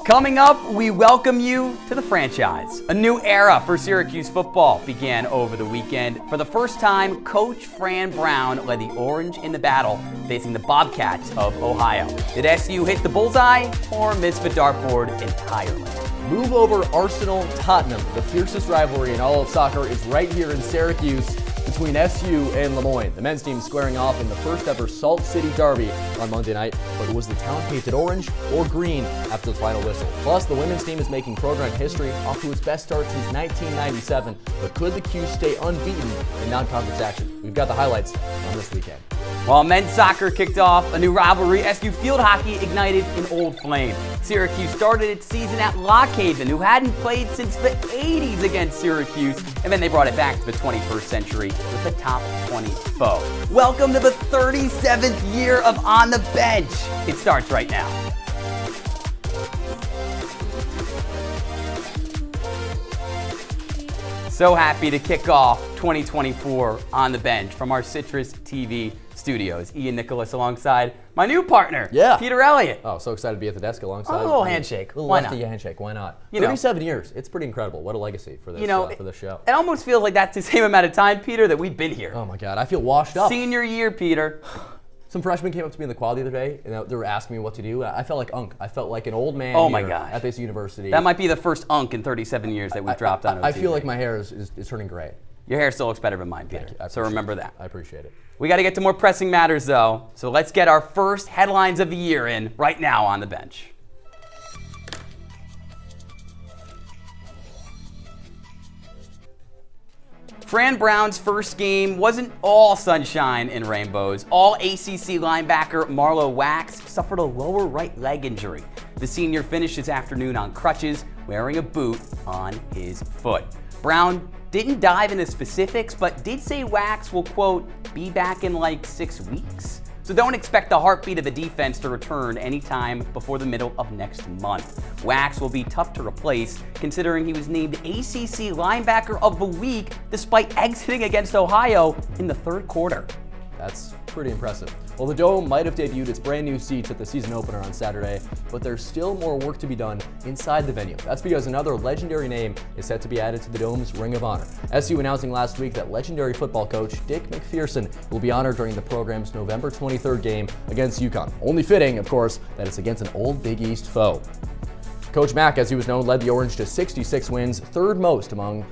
Coming up, we welcome you to the franchise. A new era for Syracuse football began over the weekend. For the first time, Coach Fran Brown led the Orange in the battle, facing the Bobcats of Ohio. Did SU hit the bullseye or miss the dartboard entirely? Move over Arsenal-Tottenham. The fiercest rivalry in all of soccer is right here in Syracuse between SU and Le Moyne. The men's team squaring off in the first ever Salt City Derby on Monday night, but it was the town painted orange or green after the final whistle. Plus, the women's team is making program history off to its best start since 1997, but could the Qs stay unbeaten in non-conference action? We've got the highlights on this weekend. While men's soccer kicked off a new rivalry, SU field hockey ignited an old flame. Syracuse started its season at Lock Haven, who hadn't played since the 80s against Syracuse, and then they brought it back to the 21st century with a top 20 foe. Welcome to the 37th year of On the Bench. It starts right now. So happy to kick off 2024 On the Bench from our CitrusTV studios. Ian Nicholas alongside my new partner, Peter Elliott. Oh, so excited to be at the desk alongside. A little handshake. A little Why lefty not? Handshake. Why not? 37 years. It's pretty incredible. What a legacy for this, for this show. It almost feels like that's the same amount of time, Peter, that we've been here. Oh my God, I feel washed up. Senior year, Peter. Some freshmen came up to me in the quad the other day, and they were asking me what to do. I felt like Unc. I felt like an old man at this university. That might be the first Unc in 37 years that we've dropped on. I feel like my hair is turning gray. Your hair still looks better than mine, Peter. So remember that. I appreciate it. We got to get to more pressing matters, though. So let's get our first headlines of the year in right now on the bench. Fran Brown's first game wasn't all sunshine and rainbows. All ACC linebacker Marlo Wax suffered a lower right leg injury. The senior finished his afternoon on crutches, wearing a boot on his foot. Brown didn't dive into specifics, but did say Wax will, quote, be back in like 6 weeks. So don't expect the heartbeat of the defense to return anytime before the middle of next month. Wax will be tough to replace, considering he was named ACC Linebacker of the Week despite exiting against Ohio in the third quarter. That's pretty impressive. Well, the Dome might have debuted its brand new seats at the season opener on Saturday, but there's still more work to be done inside the venue. That's because another legendary name is set to be added to the Dome's Ring of Honor. SU announcing last week that legendary football coach Dick McPherson will be honored during the program's November 23rd game against UConn. Only fitting, of course, that it's against an old Big East foe. Coach Mack, as he was known, led the Orange to 66 wins, third most among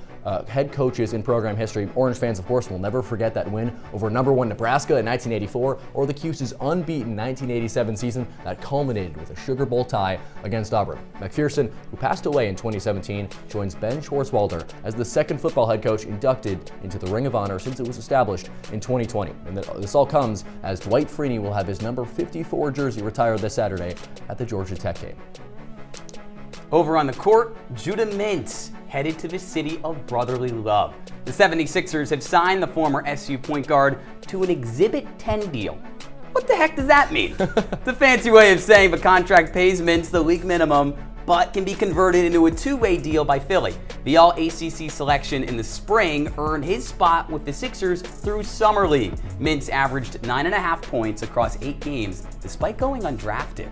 head coaches in program history. Orange fans, of course, will never forget that win over #1 Nebraska in 1984 or the Cuse' unbeaten 1987 season that culminated with a Sugar Bowl tie against Auburn. McPherson, who passed away in 2017, joins Ben Schwartzwalder as the second football head coach inducted into the Ring of Honor since it was established in 2020. And this all comes as Dwight Freeney will have his number 54 jersey retired this Saturday at the Georgia Tech game. Over on the court, Judah Mintz headed to the city of brotherly love. The 76ers have signed the former SU point guard to an Exhibit 10 deal. What the heck does that mean? It's a fancy way of saying the contract pays Mintz the league minimum, but can be converted into a two-way deal by Philly. The All-ACC selection in the spring earned his spot with the Sixers through Summer League. Mintz averaged 9.5 points across 8 games, despite going undrafted.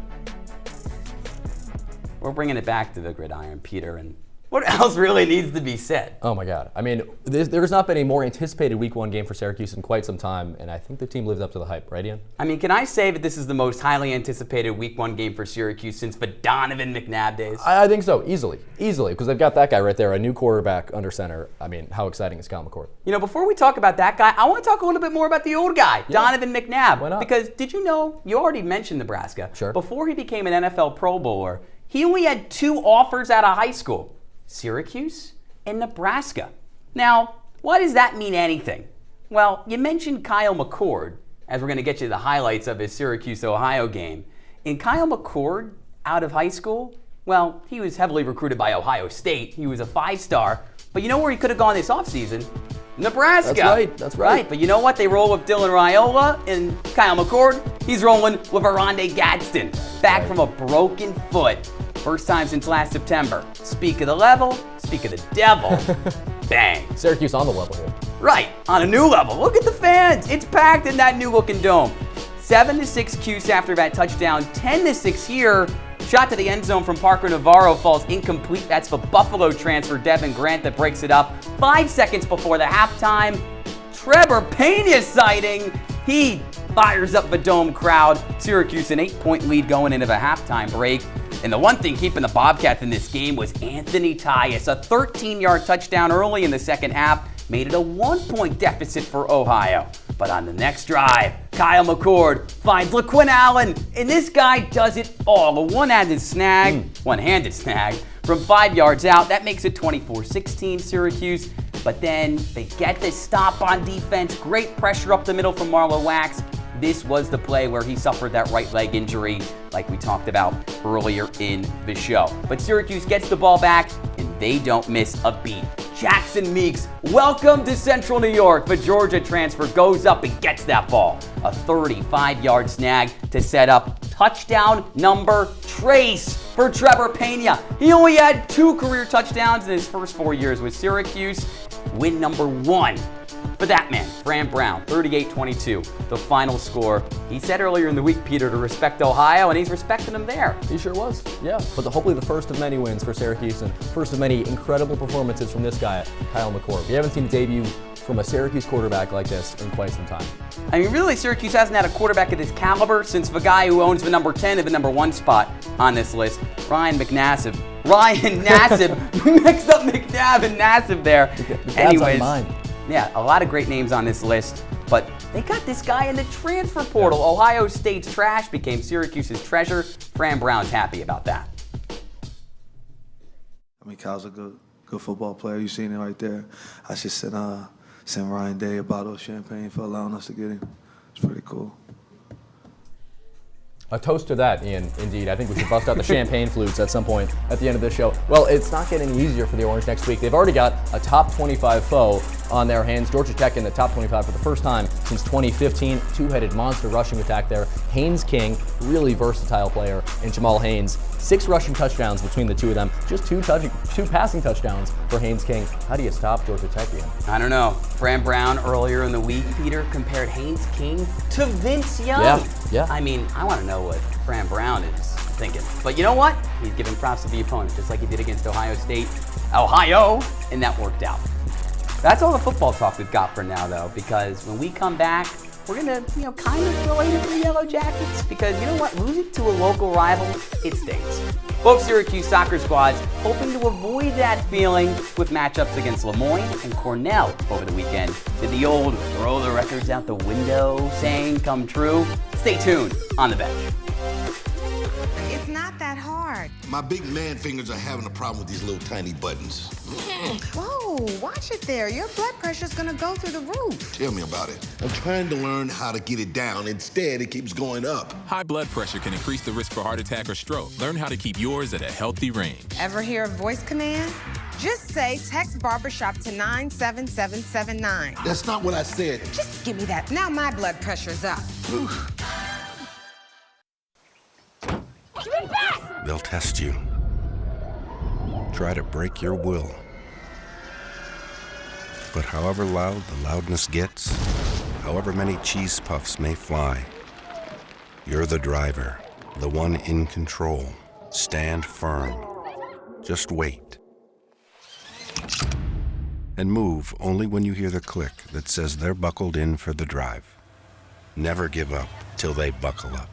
We're bringing it back to the gridiron, Peter, and what else really needs to be said? Oh my God. I mean, there's not been a more anticipated Week 1 game for Syracuse in quite some time, and I think the team lived up to the hype, right, Ian? I mean, can I say that this is the most highly anticipated Week 1 game for Syracuse since the Donovan McNabb days? I think so, easily, because they've got that guy right there, a new quarterback under center. I mean, how exciting is Kyle McCord? You know, before we talk about that guy, I want to talk a little bit more about the old guy, Donovan McNabb. Why not? Because did you know, you already mentioned Nebraska. Sure. Before he became an NFL Pro Bowler, he only had 2 offers out of high school. Syracuse and Nebraska. Now, why does that mean anything? Well, you mentioned Kyle McCord, as we're going to get you the highlights of his Syracuse-Ohio game. And Kyle McCord, out of high school, well, he was heavily recruited by Ohio State. He was a 5-star. But you know where he could have gone this offseason? Nebraska. That's right. But you know what? They roll with Dylan Raiola and Kyle McCord. He's rolling with Aronde Gadsden, back from a broken foot. First time since last September. Speak of the level, speak of the devil. Bang. Syracuse on the level here. Right, on a new level. Look at the fans. It's packed in that new looking dome. 7-6 Cuse after that touchdown, 10-6 here. Shot to the end zone from Parker Navarro falls incomplete. That's the Buffalo transfer, Devin Grant, that breaks it up. 5 seconds before the halftime, Trevor Pena sighting. He fires up the Dome crowd. Syracuse an 8-point lead going into the halftime break. And the one thing keeping the Bobcats in this game was Anthony Tyus. A 13-yard touchdown early in the second half made it a 1-point deficit for Ohio. But on the next drive, Kyle McCord finds LaQuinn Allen, and this guy does it all. A one-handed snag from 5 yards out. That makes it 24-16 Syracuse. But then they get the stop on defense. Great pressure up the middle from Marlowe Wax. This was the play where he suffered that right leg injury like we talked about earlier in the show. But Syracuse gets the ball back, and they don't miss a beat. Jackson Meeks, welcome to Central New York. The Georgia transfer goes up and gets that ball. A 35-yard snag to set up touchdown number trace for Trevor Pena. He only had 2 career touchdowns in his first 4 years with Syracuse. Win number 1 for that man, Fran Brown, 38-22, the final score. He said earlier in the week, Peter, to respect Ohio, and he's respecting them there. He sure was, yeah. But hopefully the first of many wins for Syracuse and first of many incredible performances from this guy, Kyle McCord. We haven't seen a debut from a Syracuse quarterback like this in quite some time. I mean, really, Syracuse hasn't had a quarterback of this caliber since the guy who owns the number 10 and the number 1 spot on this list, Ryan Nassib. Mixed up McNabb and Nassib there. Anyways, yeah, a lot of great names on this list, but they got this guy in the transfer portal. Ohio State's trash became Syracuse's treasure. Fran Brown's happy about that. I mean, Kyle's a good football player. You've seen it right there. I should send Ryan Day a bottle of champagne for allowing us to get him. It's pretty cool. A toast to that, Ian, indeed. I think we should bust out the champagne flutes at some point at the end of this show. Well, it's not getting any easier for the Orange next week. They've already got a top 25 foe on their hands. Georgia Tech in the top 25 for the first time since 2015. Two-headed monster rushing attack there. Haynes King, really versatile player, and Jamal Haynes. 6 rushing touchdowns between the two of them. Just two passing touchdowns for Haynes King. How do you stop Georgia Tech, Ian? I don't know. Fran Brown earlier in the week, Peter, compared Haynes King to Vince Young. Yeah. I mean, I want to know what Fran Brown is thinking. But you know what? He's giving props to the opponent, just like he did against Ohio State. And that worked out. That's all the football talk we've got for now, though, because when we come back, we're going to, kind of relate it to the Yellow Jackets, because you know what? Losing to a local rival, it stings. Both Syracuse soccer squads hoping to avoid that feeling with matchups against Lemoyne and Cornell over the weekend. Did the old throw the records out the window saying come true? Stay tuned on The Bench. It's not that hard. My big man fingers are having a problem with these little tiny buttons. Whoa, watch it there. Your blood pressure's gonna go through the roof. Tell me about it. I'm trying to learn how to get it down. Instead, it keeps going up. High blood pressure can increase the risk for heart attack or stroke. Learn how to keep yours at a healthy range. Ever hear a voice command? Just say text barbershop to 97779. That's not what I said. Just give me that. Now my blood pressure's up. They'll test you. Try to break your will. But however loud the loudness gets, however many cheese puffs may fly, you're the driver, the one in control. Stand firm. Just wait. And move only when you hear the click that says they're buckled in for the drive. Never give up till they buckle up.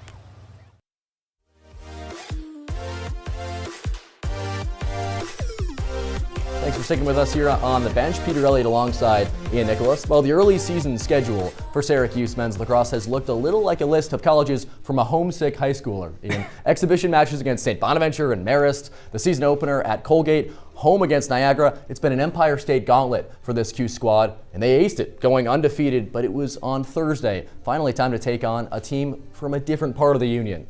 Thanks for sticking with us here on The Bench. Peter Elliott alongside Ian Nicholas. Well, the early season schedule for Syracuse men's lacrosse has looked a little like a list of colleges from a homesick high schooler. Ian, exhibition matches against St. Bonaventure and Marist, the season opener at Colgate, home against Niagara. It's been an Empire State gauntlet for this Q squad, and they aced it, going undefeated, but it was on Thursday. Finally time to take on a team from a different part of the Union.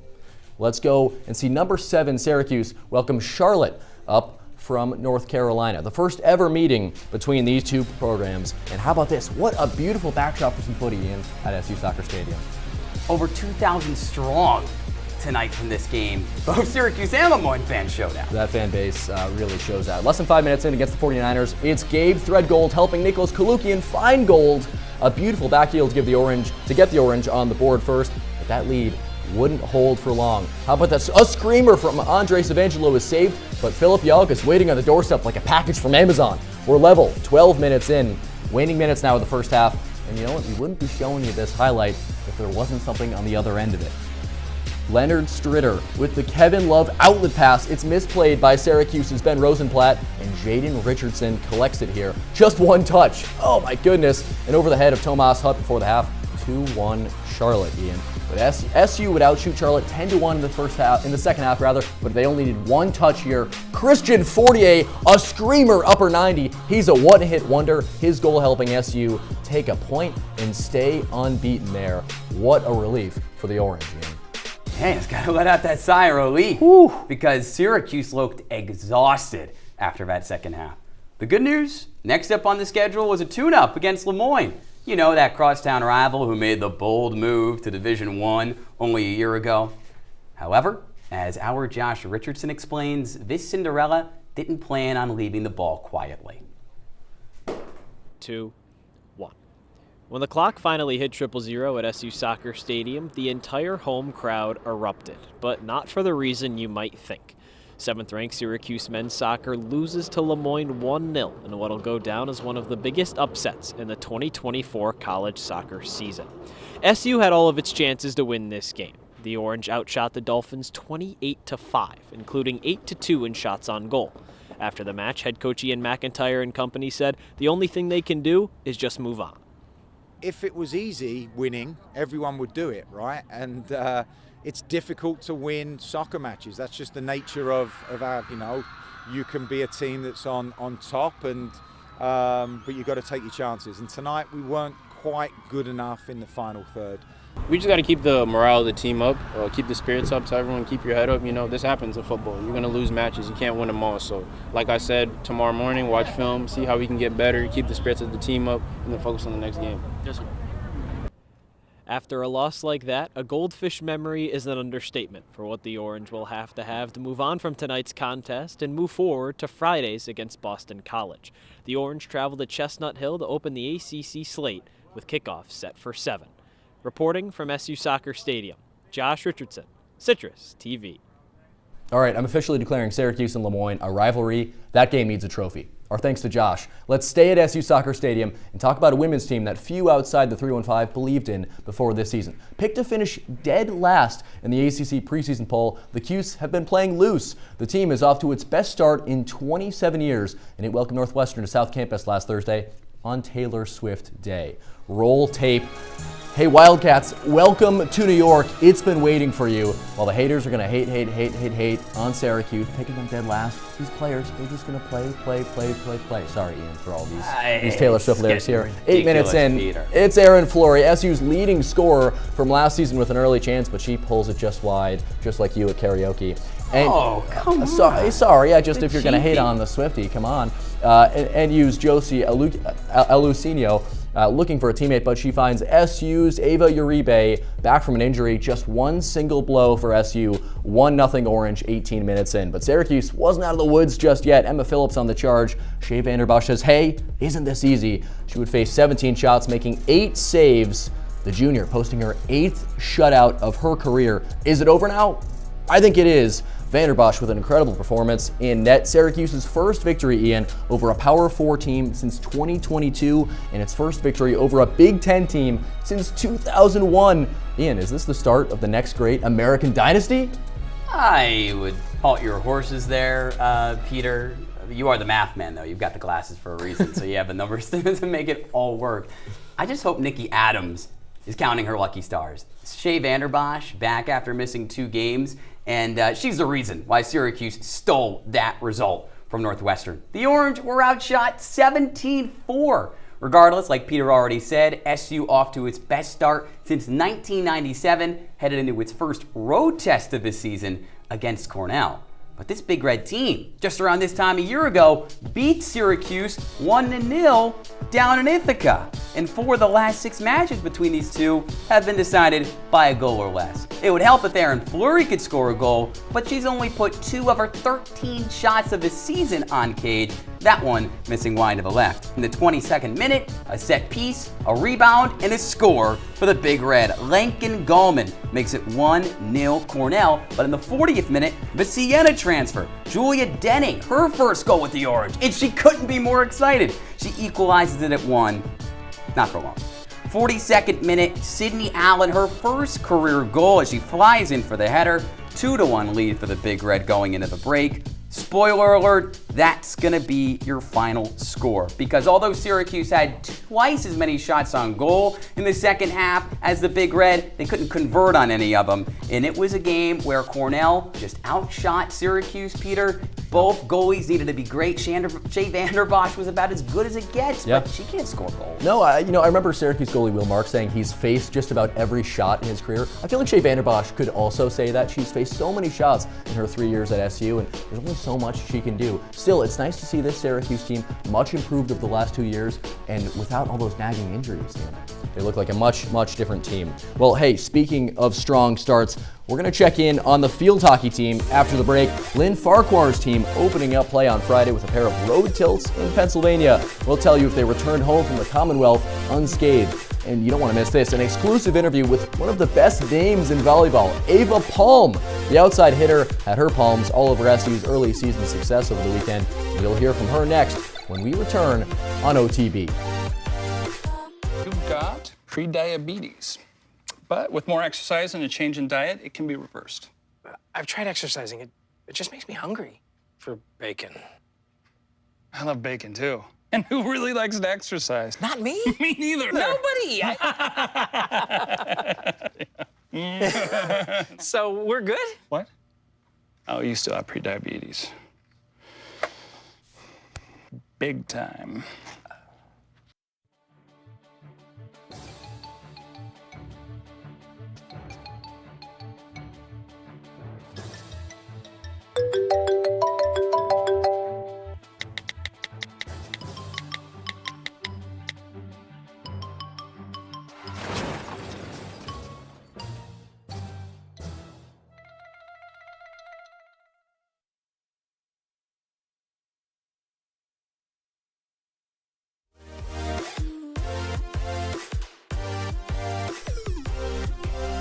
Let's go and see number 7 Syracuse welcome Charlotte up from North Carolina. The first ever meeting between these two programs. And how about this? What a beautiful backdrop for some footy, Ian, at SU Soccer Stadium. Over 2,000 strong tonight from this game. Both Syracuse and Lemoyne fans showed out. That fan base really shows out. Less than 5 minutes in against the 49ers, it's Gabe Threadgold helping Nicholas Kalukian find gold. A beautiful back heel to get the Orange on the board first. But that lead wouldn't hold for long. How about that? A screamer from Andres Evangelo is saved, but Philip Yalk is waiting on the doorstep like a package from Amazon. We're level, 12 minutes in. Waning minutes now of the first half. And you know what? We wouldn't be showing you this highlight if there wasn't something on the other end of it. Leonard Stritter with the Kevin Love outlet pass. It's misplayed by Syracuse's Ben Rosenblatt, and Jaden Richardson collects it here. Just one touch. Oh my goodness. And over the head of Tomas Hutt before the half. 2-1 Charlotte, Ian. But SU would outshoot Charlotte 10-1 in the second half, but they only needed one touch here. Christian Fortier, a screamer, upper 90. He's a one-hit wonder. His goal helping SU take a point and stay unbeaten there. What a relief for the Orange, Ian. Hey, it's got to let out that sigh of relief because Syracuse looked exhausted after that second half. The good news, next up on the schedule was a tune-up against Lemoyne. You know, that crosstown rival who made the bold move to Division I only a year ago. However, as our Josh Richardson explains, this Cinderella didn't plan on leaving the ball quietly. 2-1. When the clock finally hit 0-0 at SU Soccer Stadium, the entire home crowd erupted, but not for the reason you might think. 7th-ranked Syracuse men's soccer loses to Lemoyne 1-0 in what'll go down as one of the biggest upsets in the 2024 college soccer season. SU had all of its chances to win this game. The Orange outshot the Dolphins 28-5, including 8-2 in shots on goal. After the match, head coach Ian McIntyre and company said the only thing they can do is just move on. If it was easy winning, everyone would do it, right? And it's difficult to win soccer matches. That's just the nature of our, you can be a team that's on top, and but you've got to take your chances. And tonight we weren't quite good enough in the final third. We just got to keep the morale of the team up, keep the spirits up, so everyone keep your head up. This happens in football. You're going to lose matches. You can't win them all. So, like I said, tomorrow morning, watch film, see how we can get better, keep the spirits of the team up, and then focus on the next game. Yes, sir. After a loss like that, a goldfish memory is an understatement for what the Orange will have to move on from tonight's contest and move forward to Fridays against Boston College. The Orange travel to Chestnut Hill to open the ACC slate with kickoff set for 7. Reporting from SU Soccer Stadium, Josh Richardson, Citrus TV. All right, I'm officially declaring Syracuse and Lemoyne a rivalry. That game needs a trophy. Our thanks to Josh. Let's stay at SU Soccer Stadium and talk about a women's team that few outside the 315 believed in before this season. Picked to finish dead last in the ACC preseason poll, the Cuse have been playing loose. The team is off to its best start in 27 years, and it welcomed Northwestern to South Campus last Thursday on Taylor Swift Day. Roll tape. Hey Wildcats, welcome to New York. It's been waiting for you. While the haters are going to hate on Syracuse, picking them dead last. These players, they're just going to play. Sorry, Ian, for all these Taylor Swift lyrics here. 8 minutes in, Peter. It's Erin Flory, SU's leading scorer from last season with an early chance, but she pulls it just wide, just like you at karaoke. And, come on. Sorry, if you're going to hate on the Swiftie, come on. And use Josie Elucino. Looking for a teammate, but she finds SU's Ava Uribe back from an injury. Just one single blow for SU, 1-0 Orange, 18 minutes in. But Syracuse wasn't out of the woods just yet. Emma Phillips on the charge. Shea Vanderbosch says, hey, isn't this easy? She would face 17 shots, making 8 saves. The junior posting her 8th shutout of her career. Is it over now? I think it is. Vanderbosch with an incredible performance in net. Syracuse's first victory, Ian, over a Power 4 team since 2022, and its first victory over a Big Ten team since 2001. Ian, is this the start of the next great American dynasty? I would halt your horses there, Peter. You are the math man, though. You've got the glasses for a reason, so you have the numbers to make it all work. I just hope Nikki Adams is counting her lucky stars. Shea Vanderbosch back after missing 2 games. And she's the reason why Syracuse stole that result from Northwestern. The Orange were outshot 17-4. Regardless, like Peter already said, SU off to its best start since 1997, headed into its first road test of this season against Cornell. But this Big Red team, just around this time a year ago, beat Syracuse 1-0 down in Ithaca. And 4 of the last 6 matches between these two have been decided by a goal or less. It would help if Erin Flory could score a goal, but she's only put 2 of her 13 shots of the season on cage, that one missing wide to the left. In the 22nd minute, a set piece, a rebound, and a score for the Big Red. Lincoln Gallman makes it 1-0 Cornell, but in the 40th minute, the Siena transfer, Julia Denning, her first goal with the Orange, and she couldn't be more excited. She equalizes it at 1, not for long. 42nd minute, Sydney Allen, her first career goal as she flies in for the header. 2-1 lead for the Big Red going into the break. Spoiler alert, that's going to be your final score. Because although Syracuse had twice as many shots on goal in the second half as the Big Red, they couldn't convert on any of them. And it was a game where Cornell just outshot Syracuse, Peter. Both goalies needed to be great. Shea Vanderbosch was about as good as it gets, but she can't score goals. No, I remember Syracuse goalie Will Mark saying he's faced just about every shot in his career. I feel like Shea Vanderbosch could also say that. She's faced so many shots in her 3 years at SU, and there's only so much she can do. Still, it's nice to see this Syracuse team much improved over the last 2 years, and without all those nagging injuries. They look like a much, much different team. Well, hey, speaking of strong starts, we're going to check in on the field hockey team after the break. Lynn Farquhar's team opening up play on Friday with a pair of road tilts in Pennsylvania. We'll tell you if they returned home from the Commonwealth unscathed. And you don't want to miss this, an exclusive interview with one of the best names in volleyball, Ava Palm. The outside hitter had her palms all over SU's early season success over the weekend. We'll hear from her next when we return on OTB. You've got pre-diabetes. But with more exercise and a change in diet, it can be reversed. I've tried exercising. It just makes me hungry for bacon. I love bacon, too. And who really likes to exercise? Not me. Me neither. Nobody. So we're good? What? Oh, you still have pre-diabetes. Big time.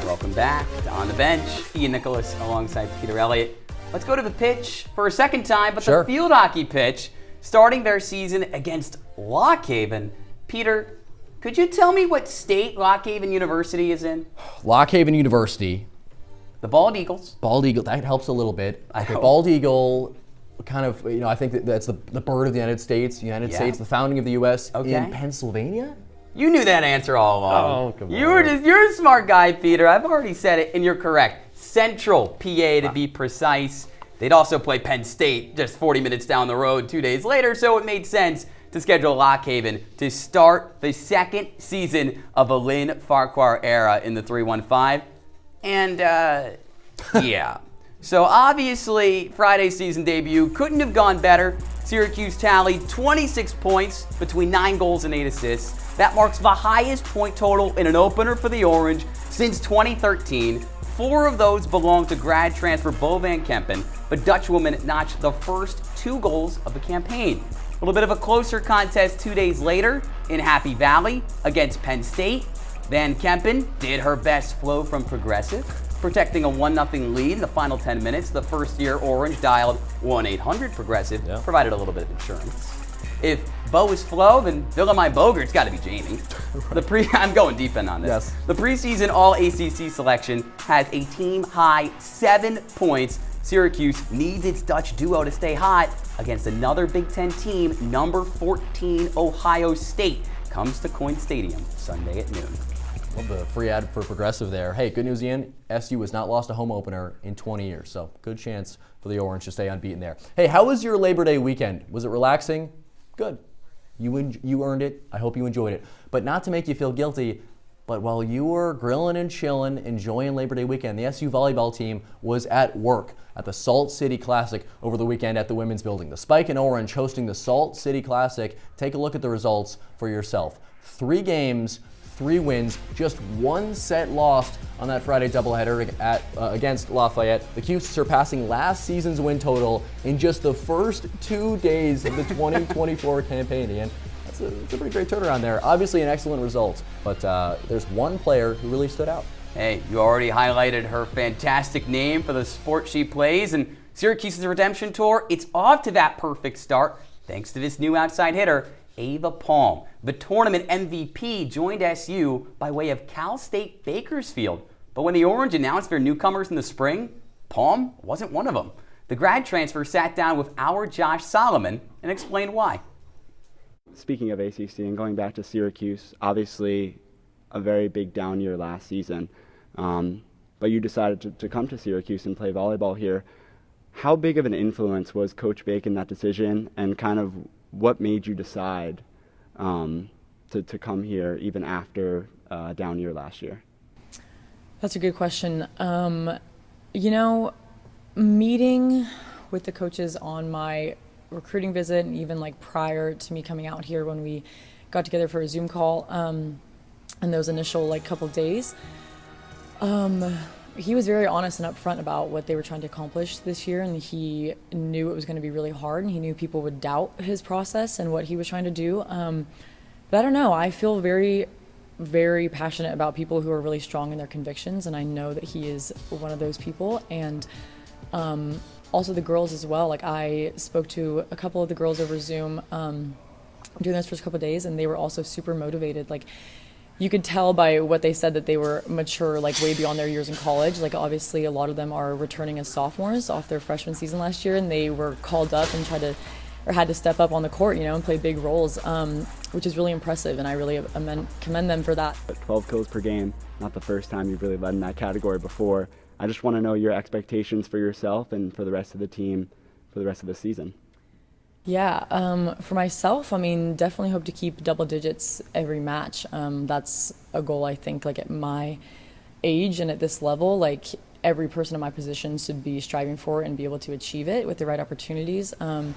Welcome back to On the Bench. Ian Nicholas alongside Peter Elliott. Let's go to the pitch for a second time, but the field hockey pitch, starting their season against Lock Haven. Peter, could you tell me what state Lock Haven University is in? Lock Haven University. The Bald Eagles. Bald Eagle, that helps a little bit. Okay, Bald Eagle, kind of, I think that's the bird of the United States, States, the founding of the U.S. in Pennsylvania? You knew that answer all along. Oh, come on. You're a smart guy, Peter. I've already said it, and you're correct. Central PA to be precise. They'd also play Penn State just 40 minutes down the road 2 days later, so it made sense to schedule Lock Haven to start the second season of a Lynn Farquhar era in the 315. And, yeah. So obviously, Friday's season debut couldn't have gone better. Syracuse tallied 26 points between 9 goals and 8 assists. That marks the highest point total in an opener for the Orange since 2013. 4 of those belong to grad transfer Bo Van Kempen, but Dutch woman notched the first 2 goals of the campaign. A little bit of a closer contest 2 days later in Happy Valley against Penn State. Van Kempen did her best flow from Progressive, protecting a 1-0 lead in the final 10 minutes. The first-year Orange dialed 1-800-PROGRESSIVE, provided a little bit of insurance. If Bo is Flo, then Willemijn Bogert's got to be Jamie. I'm going deep in on this. Yes. The preseason All-ACC selection has a team-high 7 points. Syracuse needs its Dutch duo to stay hot against another Big Ten team, number 14 Ohio State. Comes to Coyne Stadium Sunday at noon. Love the free ad for Progressive there. Hey, good news, Ian. SU has not lost a home opener in 20 years, so good chance for the Orange to stay unbeaten there. Hey, how was your Labor Day weekend? Was it relaxing? Good. You earned it. I hope you enjoyed it. But not to make you feel guilty, but while you were grilling and chilling, enjoying Labor Day weekend, the SU volleyball team was at work at the Salt City Classic over the weekend at the Women's Building. The Spike and Orange hosting the Salt City Classic. Take a look at the results for yourself. 3 games, 3 wins, just 1 set lost on that Friday doubleheader against Lafayette. The Cuse surpassing last season's win total in just the first 2 days of the 2024 campaign, Ian. It's a pretty great turnaround there. Obviously an excellent result, but there's one player who really stood out. Hey, you already highlighted her fantastic name for the sport she plays, and Syracuse's redemption tour, it's off to that perfect start thanks to this new outside hitter, Ava Palm. The tournament MVP joined SU by way of Cal State Bakersfield. But when the Orange announced their newcomers in the spring, Palm wasn't one of them. The grad transfer sat down with our Josh Solomon and explained why. Speaking of ACC and going back to Syracuse, obviously a very big down year last season, but you decided to come to Syracuse and play volleyball here. How big of an influence was Coach Bake in that decision, and kind of what made you decide to come here even after a down year last year? That's a good question. You know, meeting with the coaches on my recruiting visit and even like prior to me coming out here when we got together for a Zoom call and those initial like couple days, he was very honest and upfront about what they were trying to accomplish this year, and he knew it was going to be really hard, and he knew people would doubt his process and what he was trying to do. But I don't know, I feel very, very passionate about people who are really strong in their convictions, and I know that he is one of those people. And also the girls as well. Like, I spoke to a couple of the girls over Zoom during those first couple of days, and they were also super motivated. Like, you could tell by what they said that they were mature, like way beyond their years in college. Like, obviously a lot of them are returning as sophomores off their freshman season last year, and they were called up and had to step up on the court, you know, and play big roles, which is really impressive, and I really commend them for that. 12 kills per game, not the first time you've really led in that category before. I just want to know your expectations for yourself and for the rest of the team for the rest of the season. Yeah, for myself, I mean, definitely hope to keep double digits every match. That's a goal, I think, like at my age and at this level, like every person in my position should be striving for it and be able to achieve it with the right opportunities. And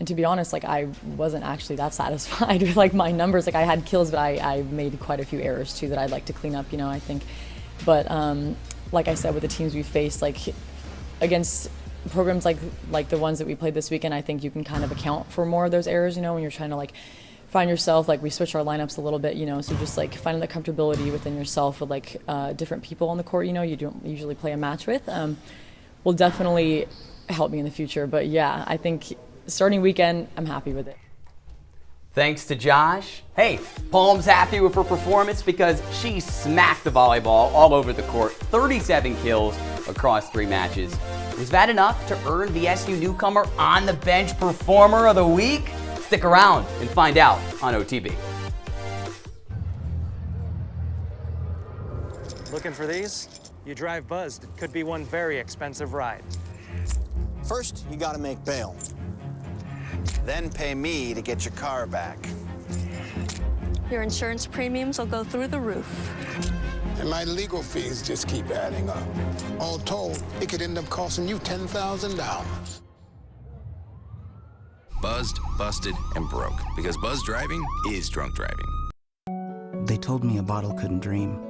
to be honest, like I wasn't actually that satisfied with like my numbers. Like I had kills, but I made quite a few errors too that I'd like to clean up, you know, I think. But like I said, with the teams we faced, like against programs like the ones that we played this weekend, I think you can kind of account for more of those errors, you know, when you're trying to like find yourself. Like we switched our lineups a little bit, you know, so just like finding the comfortability within yourself with like different people on the court, you know, you don't usually play a match with, will definitely help me in the future. But yeah, I think starting weekend, I'm happy with it. Thanks to Josh. Hey, Palm's happy with her performance because she smacked the volleyball all over the court, 37 kills across 3 matches. Was that enough to earn the SU newcomer on the bench performer of the week? Stick around and find out on OTB. Looking for these? You drive buzzed. It could be one very expensive ride. First, you gotta make bail. Then pay me to get your car back. Your insurance premiums will go through the roof. And my legal fees just keep adding up. All told, it could end up costing you $10,000. Buzzed, busted, and broke. Because buzz driving is drunk driving. They told me a bottle couldn't dream.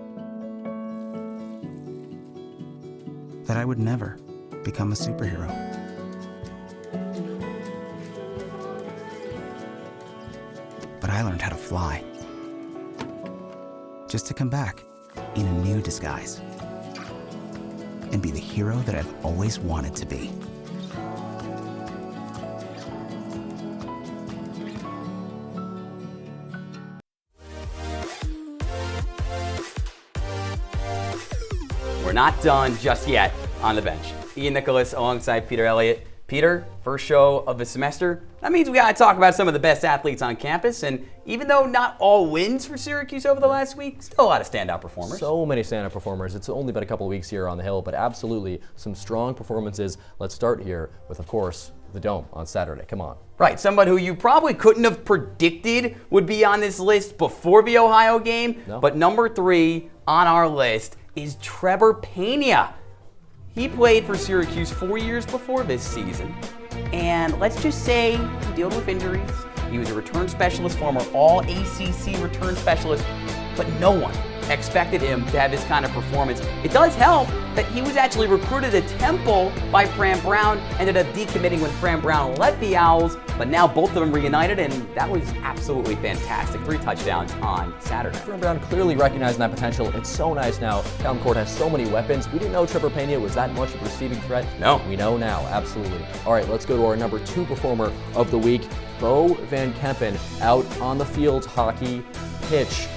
That I would never become a superhero. But I learned how to fly. Just to come back in a new disguise. And be the hero that I've always wanted to be. We're not done just yet on the bench. Ian Nicholas alongside Peter Elliott. Peter, first show of the semester. That means we gotta talk about some of the best athletes on campus, and even though not all wins for Syracuse over the last week, still a lot of standout performers. So many standout performers. It's only been a couple of weeks here on the Hill, but absolutely some strong performances. Let's start here with, of course, the Dome on Saturday. Come on. Right, someone who you probably couldn't have predicted would be on this list before the Ohio game, but number 3 on our list is Trevor Pena. He played for Syracuse 4 years before this season, and let's just say he dealt with injuries. He was a return specialist, former all-ACC return specialist, but no one expected him to have this kind of performance. It does help that he was actually recruited at Temple by Fran Brown, ended up decommitting when Fran Brown left the Owls, but now both of them reunited, and that was absolutely fantastic. 3 touchdowns on Saturday. Fran Brown clearly recognizing that potential. It's so nice now. Calvin Court has so many weapons. We didn't know Trevor Pena was that much of a receiving threat. No. We know now, absolutely. All right, let's go to our number 2 performer of the week, Bo Van Kempen, out on the field hockey pitch.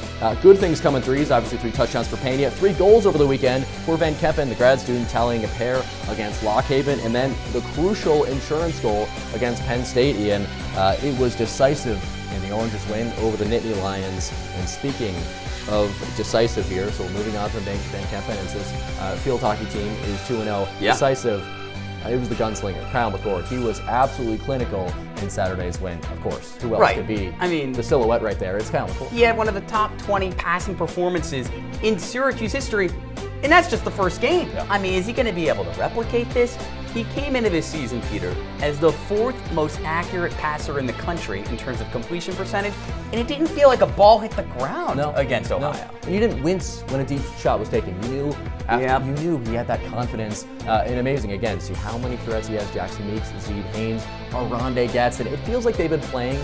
Good things coming threes, obviously 3 touchdowns for Pena, 3 goals over the weekend for Van Kempen, the grad student, tallying a pair against Lock Haven, and then the crucial insurance goal against Penn State, Ian. It was decisive in the Oranges win over the Nittany Lions. And speaking of decisive here, so moving on from Van Kempen, and this field hockey team is 2-0. Yeah. Decisive. It was the gunslinger, Kyle McCord. He was absolutely clinical in Saturday's win, of course. Who else could be? I mean, the silhouette right there. It's Kyle McCord. He had one of the top 20 passing performances in Syracuse history, and that's just the first game. Yeah. I mean, is he going to be able to replicate this? He came into this season, Peter, as the 4th most accurate passer in the country in terms of completion percentage, and it didn't feel like a ball hit the ground against Ohio. And you didn't wince when a deep shot was taken. You knew you knew he had that confidence. And amazing, again, see how many threats he has. Jackson Meeks, Zede Haynes, Aronde Gadsden. It feels like they've been playing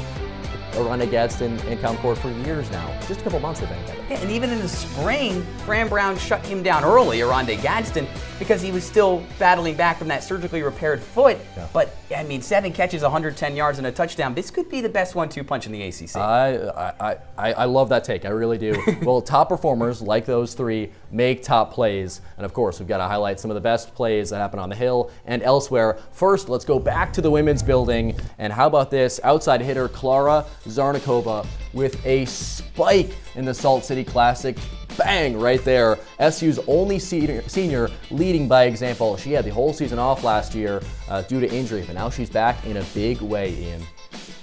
Aronde Gadsden and Kyle McCord for years now. Just a couple months they've been together. Yeah, and even in the spring, Fran Brown shut him down early, Aronde Gadsden, because he was still battling back from that surgically repaired foot. Yeah. But, I mean, 7 catches, 110 yards, and a touchdown. This could be the best 1-2 punch in the ACC. I love that take. I really do. Well, top performers like those 3 make top plays. And, of course, we've got to highlight some of the best plays that happen on the Hill and elsewhere. First, let's go back to the women's building. And how about this? Outside hitter Klara Zarnikova with a spike in the Salt City Classic. Bang, right there. SU's only senior leading by example. She had the whole season off last year due to injury, but now she's back in a big way, Ian.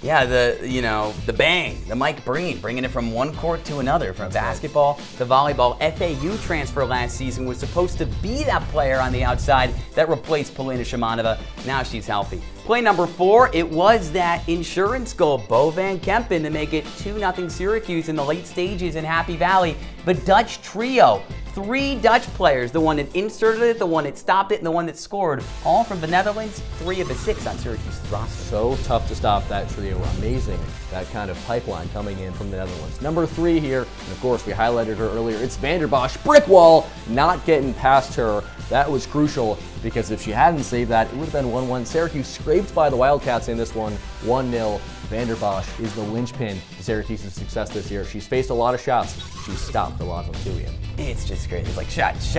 Yeah, the bang, the Mike Breen, bringing it from one court to another, from basketball to volleyball. FAU transfer last season was supposed to be that player on the outside that replaced Polina Shimanova. Now she's healthy. Play number 4, it was that insurance goal, Bo Van Kempen, to make it 2-0 Syracuse in the late stages in Happy Valley. The Dutch trio, 3 Dutch players, the one that inserted it, the one that stopped it, and the one that scored, all from the Netherlands, 3 of the 6 on Syracuse's roster. So tough to stop that trio. Amazing, that kind of pipeline coming in from the Netherlands. Number 3 here, and of course we highlighted her earlier, it's Vanderbosch. Brick wall, not getting past her. That was crucial because if she hadn't saved that, it would have been 1-1. Syracuse scraped by the Wildcats in this one, 1-0. Vanderbosch is the linchpin to Syracuse's success this year. She's faced a lot of shots. She's stopped a lot of them too, Ian. It's just great. It's like shots.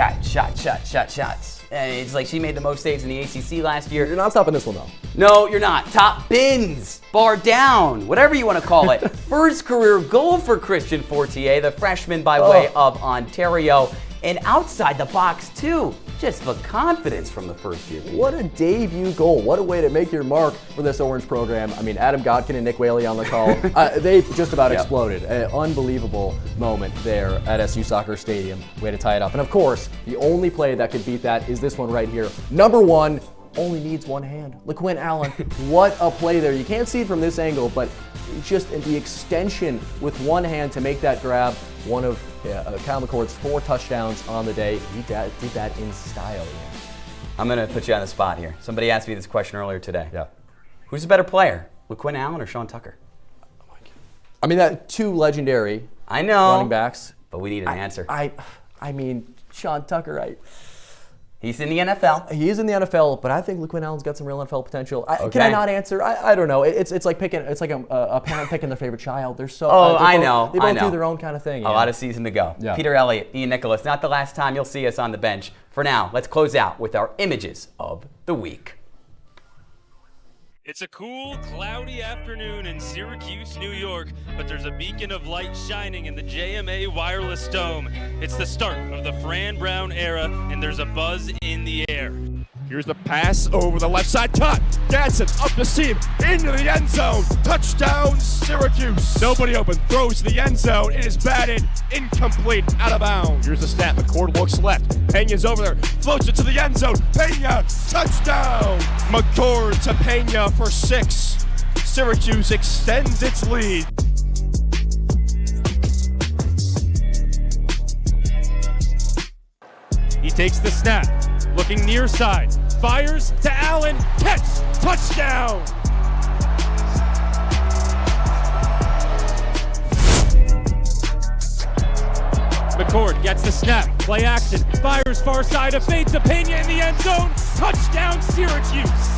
And it's like she made the most saves in the ACC last year. You're not stopping this one, though. No, you're not. Top bins, bar down, whatever you want to call it. First career goal for Christian Fortier, the freshman by way of Ontario. And outside the box, too. Just the confidence from the first year. What a debut goal. What a way to make your mark for this Orange program. I mean, Adam Godkin and Nick Whaley on the call. They just about exploded. An unbelievable moment there at SU Soccer Stadium. Way to tie it up. And of course, the only play that could beat that is this one right here. Number 1, only needs one hand. LaQuinn Allen, what a play there. You can't see it from this angle, but just the extension with one hand to make that grab. One of Kyle McCord's 4 touchdowns on the day. He did that in style. I'm going to put you on the spot here. Somebody asked me this question earlier today. Yeah. Who's a better player, LaQuinn Allen or Sean Tucker? Oh my God. I mean, that 2 legendary running backs. But we need an answer. I mean, Sean Tucker, he's in the NFL. He is in the NFL, but I think LaQuinn Allen's got some real NFL potential. Can I not answer? I don't know. It's like picking. It's like a parent picking their favorite child. They're so. I know. They both do their own kind of thing. A lot of season to go. Yeah. Peter Elliott, Ian Nicholas. Not the last time you'll see us on the bench. For now, let's close out with our images of the week. It's a cool, cloudy afternoon in Syracuse, New York, but there's a beacon of light shining in the JMA Wireless Dome. It's the start of the Fran Brown era, and there's a buzz in the air. Here's the pass over the left side. Caught. Gadsden up the seam. Into the end zone. Touchdown, Syracuse. Nobody open. Throws to the end zone. It is batted. Incomplete. Out of bounds. Here's the snap. McCord looks left. Pena's over there. Floats it to the end zone. Pena. Touchdown. McCord to Pena for 6. Syracuse extends its lead. takes the snap, looking near side, fires to Allen, catch, touchdown! McCord gets the snap, play action, fires far side, a fade to Pena in the end zone, touchdown Syracuse!